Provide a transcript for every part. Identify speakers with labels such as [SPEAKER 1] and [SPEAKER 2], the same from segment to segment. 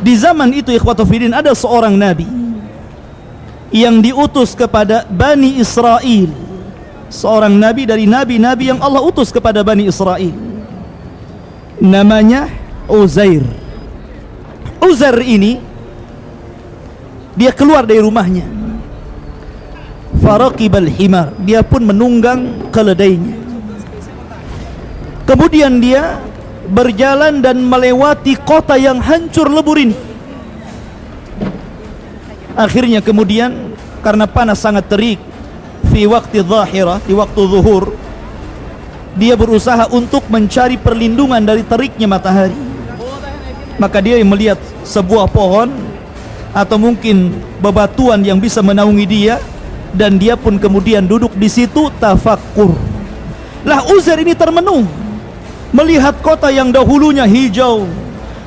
[SPEAKER 1] Di zaman itu ikhwatu fiddin ada seorang nabi yang diutus kepada Bani Israel, seorang nabi dari nabi-nabi yang Allah utus kepada Bani Israel, namanya Uzair. Uzair ini dia keluar dari rumahnya, faraqibal himar, dia pun menunggang keledainya. Kemudian dia berjalan dan melewati kota yang hancur lebur ini. Akhirnya kemudian karena panas sangat terik, fi waktu zahirah, di waktu zuhur, dia berusaha untuk mencari perlindungan dari teriknya matahari. Maka dia melihat sebuah pohon atau mungkin bebatuan yang bisa menaungi dia, dan dia pun kemudian duduk di situ tafakkur. Lah Uzair ini termenung melihat kota yang dahulunya hijau,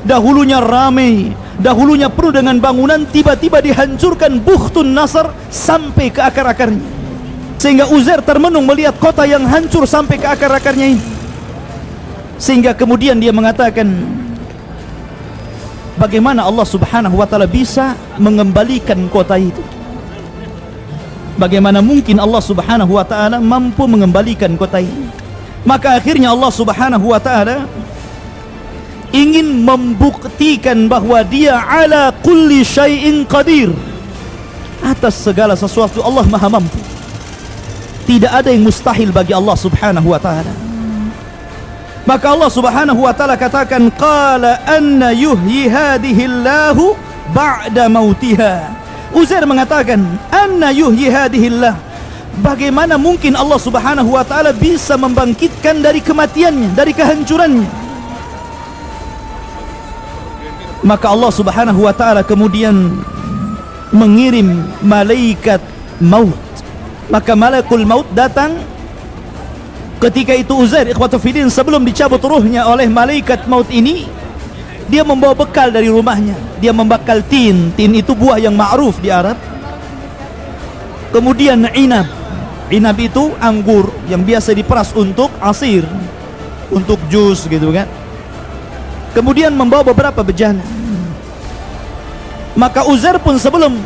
[SPEAKER 1] dahulunya ramai, dahulunya penuh dengan bangunan, tiba-tiba dihancurkan Bukhtun Nasr sampai ke akar-akarnya. Sehingga Uzair termenung melihat kota yang hancur sampai ke akar-akarnya ini. Sehingga kemudian dia mengatakan, bagaimana Allah subhanahu wa ta'ala bisa mengembalikan kota itu? Bagaimana mungkin Allah subhanahu wa ta'ala mampu mengembalikan kota ini? Maka akhirnya Allah subhanahu wa ta'ala ingin membuktikan bahwa dia ala kulli syai'in qadir, atas segala sesuatu Allah maha mampu. Tidak ada yang mustahil bagi Allah subhanahu wa ta'ala. Maka Allah subhanahu wa ta'ala katakan, qala anna yuhyi hadihi Allahu ba'da mautiha. Uzair mengatakan, anna yuhyi hadihi Allah, bagaimana mungkin Allah subhanahu wa ta'ala bisa membangkitkan dari kematiannya, dari kehancurannya? Maka Allah subhanahu wa ta'ala kemudian mengirim malaikat maut. Maka malakul maut datang ketika itu Uzair, ikhwatu fiddin, sebelum dicabut ruhnya oleh malaikat maut ini, dia membawa bekal dari rumahnya. Dia membakal tin. Tin itu buah yang ma'ruf di Arab. Kemudian inab. Inab itu anggur yang biasa diperas untuk asir, untuk jus gitu kan. Kemudian membawa beberapa bejana. Maka Uzair pun sebelum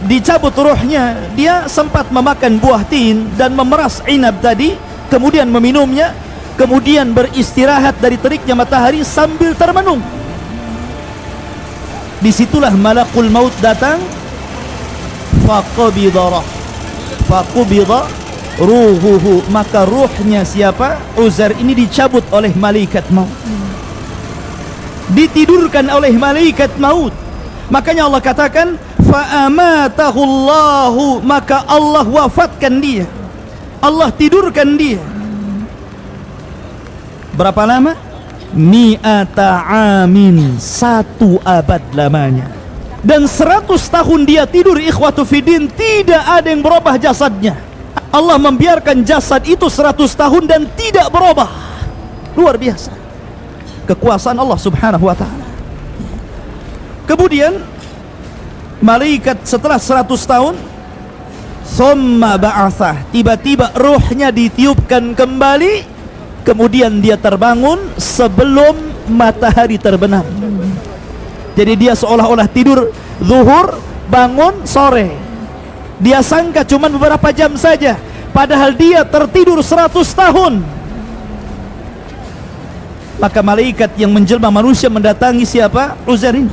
[SPEAKER 1] dicabut ruhnya, dia sempat memakan buah tin dan memeras inab tadi, kemudian meminumnya, kemudian beristirahat dari teriknya matahari sambil termenung. Disitulah malakul maut datang, faqabidha ruhuhu, maka ruhnya siapa? Uzair ini dicabut oleh malaikat maut, ditidurkan oleh malaikat maut. Makanya Allah katakan, fa'amatahu Allahu, maka Allah wafatkan dia, Allah tidurkan dia. Berapa lama? Mi'ata amin, 1 abad lamanya. Dan 100 tahun dia tidur, ikhwatu fiddin, tidak ada yang berubah jasadnya. Allah membiarkan jasad itu 100 tahun dan tidak berubah. Luar biasa kekuasaan Allah subhanahu wa ta'ala. Kemudian malaikat setelah 100 tahun, thumma ba'athah, tiba-tiba ruhnya ditiupkan kembali. Kemudian dia terbangun sebelum matahari terbenam. Jadi dia seolah-olah tidur zuhur, bangun sore. Dia sangka cuma beberapa jam saja, padahal dia tertidur 100 tahun. Maka malaikat yang menjelma manusia mendatangi siapa? Uzair ini.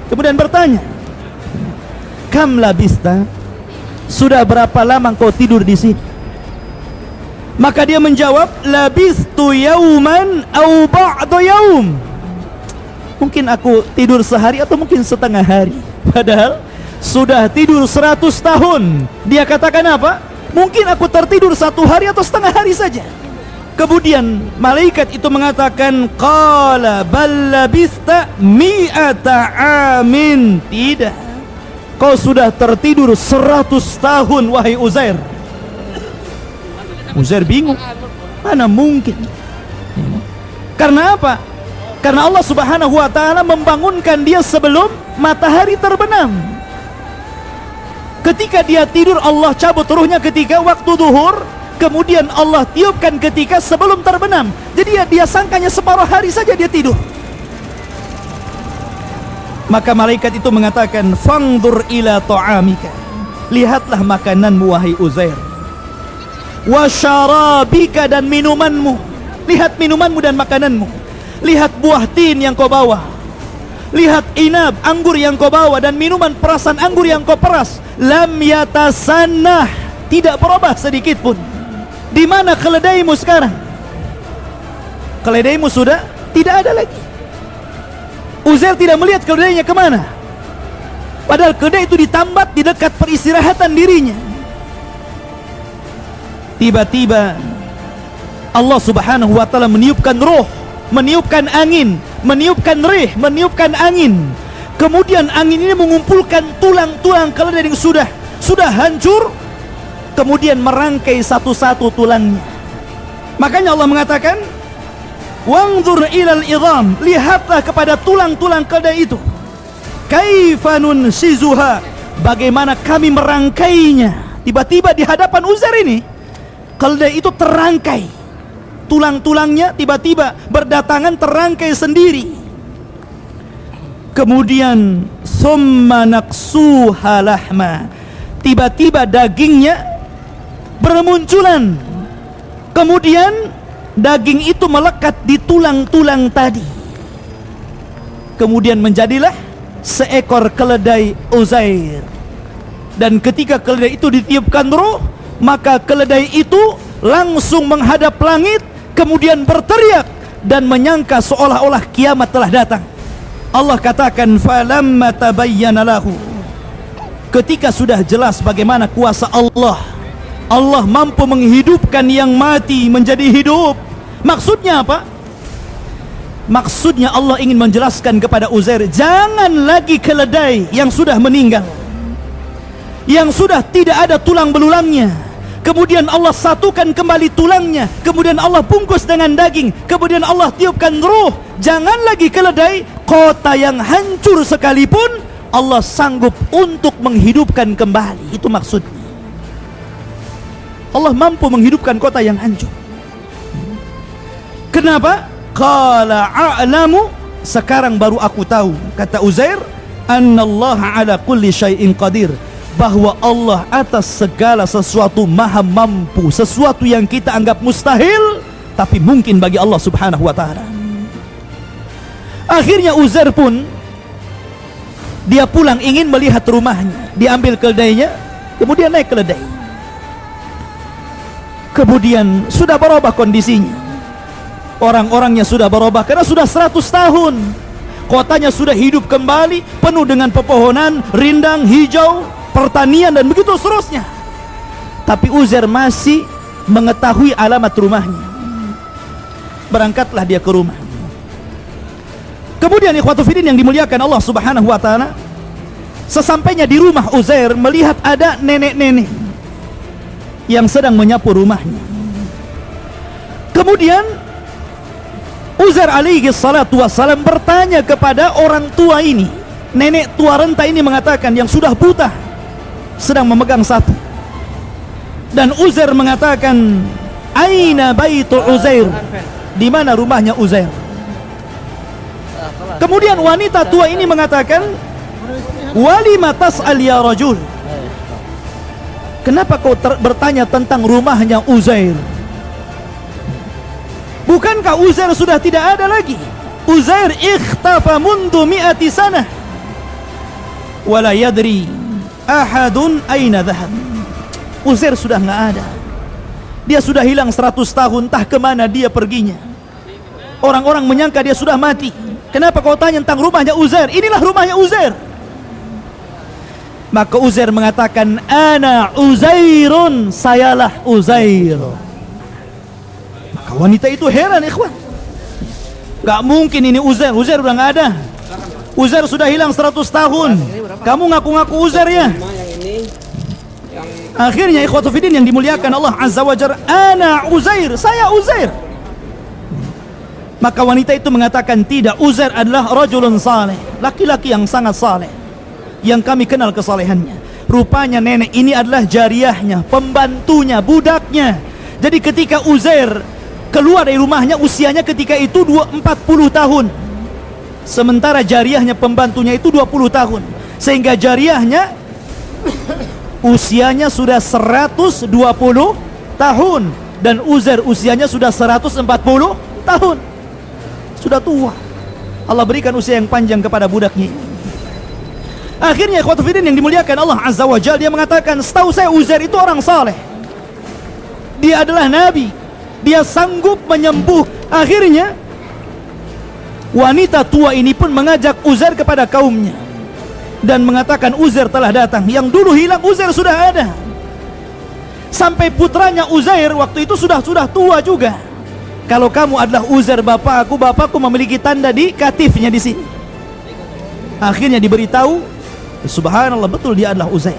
[SPEAKER 1] Kemudian bertanya, kam labista, sudah berapa lama kau tidur di sini? Maka dia menjawab, labistu yauman au ba'da yaum, mungkin aku tidur sehari atau mungkin setengah hari. Padahal sudah tidur 100 tahun. Dia katakan apa? Mungkin aku tertidur 1 hari atau setengah hari saja. Kemudian malaikat itu mengatakan, qala bal labista mi'ata amin, tidak, kau sudah tertidur 100 tahun wahai Uzair. Uzair bingung, mana mungkin? Karena apa? Karena Allah subhanahu wa ta'ala membangunkan dia sebelum matahari terbenam. Ketika dia tidur, Allah cabut ruhnya ketika waktu zuhur, kemudian Allah tiupkan ketika sebelum terbenam. Jadi dia sangkanya separuh hari saja dia tidur. Maka malaikat itu mengatakan, fangdur ila ta'amika, lihatlah makananmu wahai Uzair, wa syarabika, dan minumanmu, lihat minumanmu dan makananmu, lihat buah tin yang kau bawa, lihat inab, anggur yang kau bawa, dan minuman perasan anggur yang kau peras, lam yatasannah, tidak berubah sedikit pun. Di mana keledaimu sekarang? Keledaimu sudah tidak ada lagi. Uzair tidak melihat keledainya kemana, padahal keledai itu ditambat di dekat peristirahatan dirinya. Tiba-tiba Allah subhanahu wa ta'ala meniupkan roh, meniupkan angin, meniupkan rih, meniupkan angin. Kemudian angin ini mengumpulkan tulang-tulang keledai yang sudah hancur, kemudian merangkai satu-satu tulangnya. Makanya Allah mengatakan, wanzur ilal idham, lihatlah kepada tulang-tulang keledai itu, kaifa nunshizuha, bagaimana kami merangkainya. Tiba-tiba di hadapan Uzair ini, keledai itu terangkai, tulang-tulangnya tiba-tiba berdatangan terangkai sendiri. Kemudian summa naqsuha lahma, tiba-tiba dagingnya bermunculan. Kemudian daging itu melekat di tulang-tulang tadi. Kemudian menjadilah seekor keledai Uzair. Dan ketika keledai itu ditiupkan roh, maka keledai itu langsung menghadap langit, kemudian berteriak dan menyangka seolah-olah kiamat telah datang. Allah katakan, falamma tabayyana lahu, ketika sudah jelas bagaimana kuasa Allah, Allah mampu menghidupkan yang mati menjadi hidup. Maksudnya apa? Maksudnya Allah ingin menjelaskan kepada Uzair, jangan lagi keledai yang sudah meninggal, yang sudah tidak ada tulang belulangnya, kemudian Allah satukan kembali tulangnya, kemudian Allah bungkus dengan daging, kemudian Allah tiupkan ruh. Jangan lagi keledai, kota yang hancur sekalipun Allah sanggup untuk menghidupkan kembali. Itu maksudnya. Allah mampu menghidupkan kota yang hancur. Kenapa? Qala a'lamu, sekarang baru aku tahu, kata Uzair, annallaha ala kulli syai'in qadir, bahwa Allah atas segala sesuatu maha mampu. Sesuatu yang kita anggap mustahil, tapi mungkin bagi Allah subhanahu wa ta'ala. Akhirnya Uzair pun dia pulang ingin melihat rumahnya. Diambil keledainya, kemudian naik keledai. Kemudian sudah berubah kondisinya, orang-orangnya sudah berubah karena sudah 100 tahun. Kotanya sudah hidup kembali, penuh dengan pepohonan, rindang, hijau, pertanian dan begitu seterusnya. Tapi Uzair masih mengetahui alamat rumahnya. Berangkatlah dia ke rumah. Kemudian ikhwatu fiddin yang dimuliakan Allah subhanahu wa ta'ala, sesampainya di rumah Uzair melihat ada nenek-nenek yang sedang menyapu rumahnya. Kemudian Uzair alaihi salatu wassalam bertanya kepada orang tua ini. Nenek tua renta ini mengatakan, yang sudah buta, sedang memegang sapu. Dan Uzair mengatakan, aina baitu Uzair, di mana rumahnya Uzair? Kemudian wanita tua ini mengatakan, walima tas'al ya rajul, kenapa kau bertanya tentang rumahnya Uzair? Bukankah Uzair sudah tidak ada lagi? Uzair ikhtafa mundu mi'ati sanah wala yadri ahadun aina dhahab. Uzair sudah nggak ada, dia sudah hilang 100 tahun, entah kemana dia perginya. Orang-orang menyangka dia sudah mati. Kenapa kau tanya tentang rumahnya Uzair? Inilah rumahnya Uzair. Maka Uzair mengatakan, ana Uzairun, sayalah Uzair. Maka wanita itu heran, ikhwan. Gak mungkin ini Uzair, Uzair udah gak ada. Uzair sudah hilang 100 tahun. Kamu ngaku-ngaku Uzair ya? Akhirnya ikhwatu fiddin yang dimuliakan Allah azza wa jalla, ana Uzair, saya Uzair. Maka wanita itu mengatakan, tidak, Uzair adalah rajulun saleh, laki-laki yang sangat saleh, yang kami kenal kesalehannya. Rupanya nenek ini adalah jariyahnya, pembantunya, budaknya. Jadi ketika Uzair keluar dari rumahnya, usianya ketika itu 40 tahun. sementara jariahnya pembantunya itu 20 tahun, sehingga jariahnya usianya sudah 120 tahun dan Uzair usianya sudah 140 tahun. Sudah tua. Allah berikan usia yang panjang kepada budaknya. Akhirnya ikhwatu fiddin yang dimuliakan Allah Azza wa Jalla, dia mengatakan, setahu saya Uzair itu orang saleh. Dia adalah nabi. Dia sanggup menyembuh. Akhirnya wanita tua ini pun mengajak Uzair kepada kaumnya dan mengatakan Uzair telah datang. Yang dulu hilang Uzair sudah ada. Sampai putranya Uzair waktu itu sudah tua juga. Kalau kamu adalah Uzair bapakku memiliki tanda di katifnya di sini. Akhirnya diberitahu, subhanallah, betul dia adalah Uzair.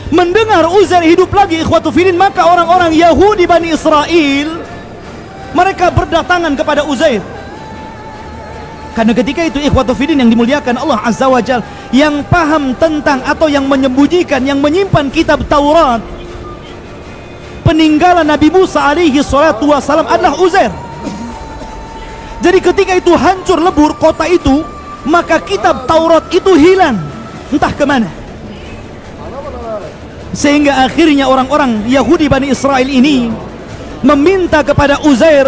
[SPEAKER 1] Mendengar Uzair hidup lagi, ikhwatu fiddin, maka orang-orang Yahudi Bani Israel mereka berdatangan kepada Uzair. Karena ketika itu ikhwatu fiddin yang dimuliakan Allah Azza wa Jalla, yang paham tentang atau yang menyembunyikan, yang menyimpan kitab Taurat peninggalan Nabi Musa alaihi salatu wassalam adalah Uzair. Jadi ketika itu hancur lebur kota itu, maka kitab Taurat itu hilang, entah kemana. Sehingga akhirnya orang-orang Yahudi Bani Israel ini meminta kepada Uzair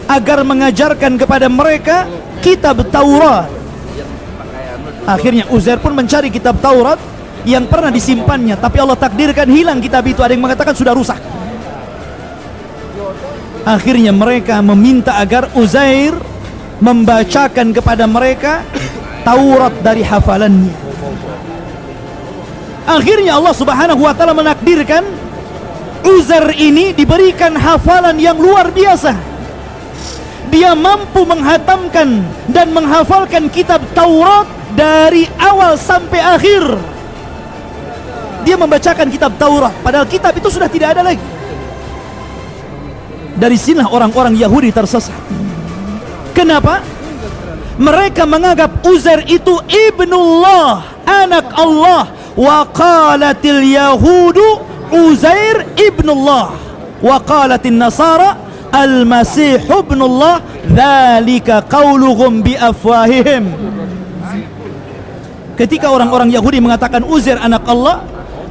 [SPEAKER 1] agar mengajarkan kepada mereka kitab Taurat. Akhirnya Uzair pun mencari kitab Taurat yang pernah disimpannya, tapi Allah takdirkan hilang kitab itu. Ada yang mengatakan sudah rusak. Akhirnya mereka meminta agar Uzair membacakan kepada mereka Taurat dari hafalannya. Akhirnya Allah Subhanahu wa taala menakdirkan Uzair ini diberikan hafalan yang luar biasa. Dia mampu menghatamkan dan menghafalkan kitab Taurat dari awal sampai akhir. Dia membacakan kitab Taurat, padahal kitab itu sudah tidak ada lagi. Dari sinilah orang-orang Yahudi tersesat. Kenapa? Mereka menganggap Uzair itu ibnullah, anak Allah. Wa qalatil yahudu Uzair ibnullah, wa qalatin nasara al-masih ibnullah, dzalika qauluhum bi afwahihim. Ketika orang-orang Yahudi mengatakan Uzair anak Allah,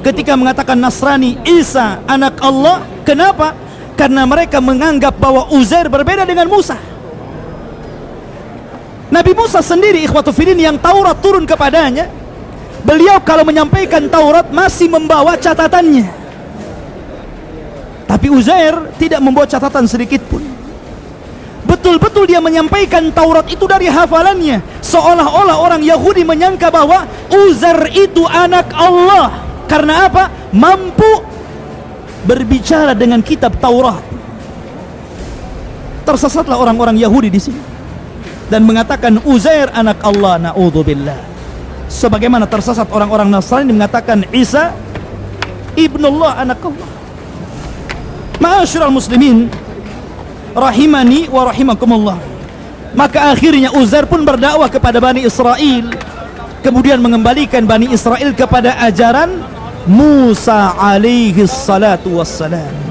[SPEAKER 1] ketika mengatakan Nasrani Isa anak Allah, kenapa? Karena mereka menganggap bahwa Uzair berbeda dengan Musa. Nabi Musa sendiri ikhwatu fiddin yang Taurat turun kepadanya, beliau kalau menyampaikan Taurat masih membawa catatannya. Tapi Uzair tidak membawa catatan sedikit pun. Betul-betul dia menyampaikan Taurat itu dari hafalannya. Seolah-olah orang Yahudi menyangka bahwa Uzair itu anak Allah. Karena apa? Mampu berbicara dengan kitab Taurat. Tersesatlah orang-orang Yahudi di sini dan mengatakan Uzair anak Allah, naudzubillah. Sebagaimana tersesat orang-orang Nasrani mengatakan Isa ibnullah, anak Allah. Ma'asyiral muslimin rahimani wa rahimakumullah. Maka akhirnya Uzair pun berdakwah kepada Bani Israel, kemudian mengembalikan Bani Israel kepada ajaran Musa alaihi salatu wassalam.